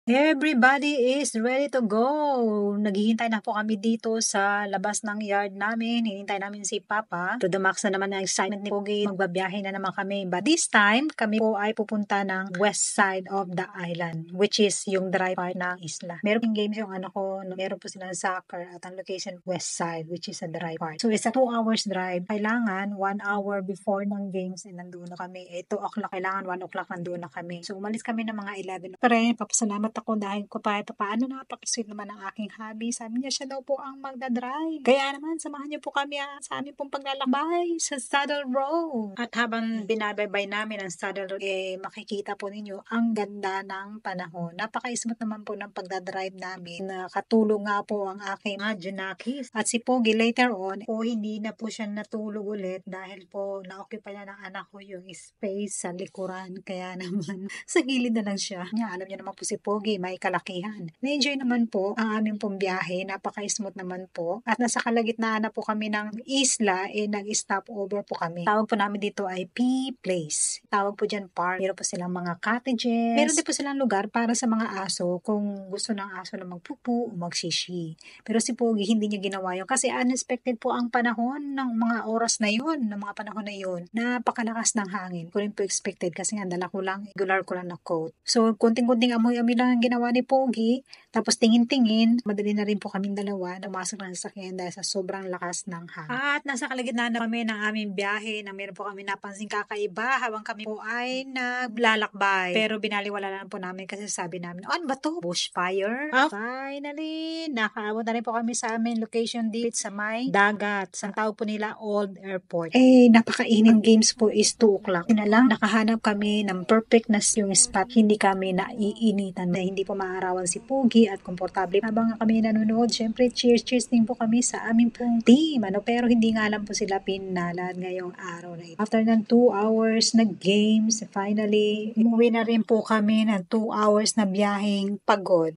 Everybody is ready to go. Naghihintay na po kami dito sa labas ng yard namin. Hinihintay namin si Papa. To the max na naman ang excitement ni Pogi. Magbabiyahe na naman kami. But this time, kami po ay pupunta ng west side of the island, which is yung dry part ng isla. Meron pong games yung anak ko. Meron po silang soccer at ang location west side, which is a dry part. So it's a 2 hours drive. Kailangan 1 hour before ng games and nandun na kami. 2 o'clock. Kailangan 1 o'clock nandun na kami. So umalis kami ng mga 11. Pero papasalamat ako dahil ko paano napakasweet naman ang aking hubby. Sabi niya siya daw po ang magdadrive. Kaya naman, samahan niyo po kami sa aming pong paglalakbay sa Saddle Road. At habang binabaybay namin ang Saddle Road, makikita po ninyo ang ganda ng panahon. Napaka-smooth naman po ng pagdadrive namin. Nakatulog nga po ang aking mga Junakis. At si Pogi later on, hindi na po siya natulog ulit dahil po na-occupy na ng anak ko yung space sa likuran. Kaya naman, sa gilid na lang siya. Alam niyo naman po si Pogi, may kalakihan. Na-enjoy naman po ang aming pong biyahe. Napaka-smooth naman po. At nasa kalagitnaan na po kami ng isla, nag-stop over po kami. Tawag po namin dito ay P-Place. Tawag po dyan park. Meron po silang mga cottages. Meron din po silang lugar para sa mga aso kung gusto ng aso na magpupu o magshishi. Pero si Pogi hindi niya ginawa yun kasi unexpected po ang panahon ng mga oras na yun, ng mga panahon na yun. Napakalakas ng hangin. Ko rin po expected kasi nga dala ko lang, regular ko lang na coat. So, kunting-kunting amoy-amoy lang ang ginawa ni Pogi. Tapos tingin-tingin, madali na rin po kaming dalawa na umasok ng sasakyan dahil sa sobrang lakas ng hangin. At nasa kalagitnaan na kami ng aming biyahe na meron po kami napansin kakaiba habang kami po ay naglalakbay. Pero binaliwala lang po namin kasi sabi namin, ano ba to? Bushfire? Finally, nakaabot na rin po kami sa aming location dito sa may dagat. Sa tawag po nila Old Airport. Napakainit games po is 2 o'clock. Yun na lang, nakahanap kami ng perfect na yung spot. Hindi kami naiinitan na hindi po maarawan si Pogi at komportable. Habang kami nanonood, syempre cheers din po kami sa aming pong team. Pero hindi nga lang po sila pinalad ngayong araw na ito. After ng 2 hours na games, finally, umuwi na rin po kami ng 2 hours na biyaheng pagod.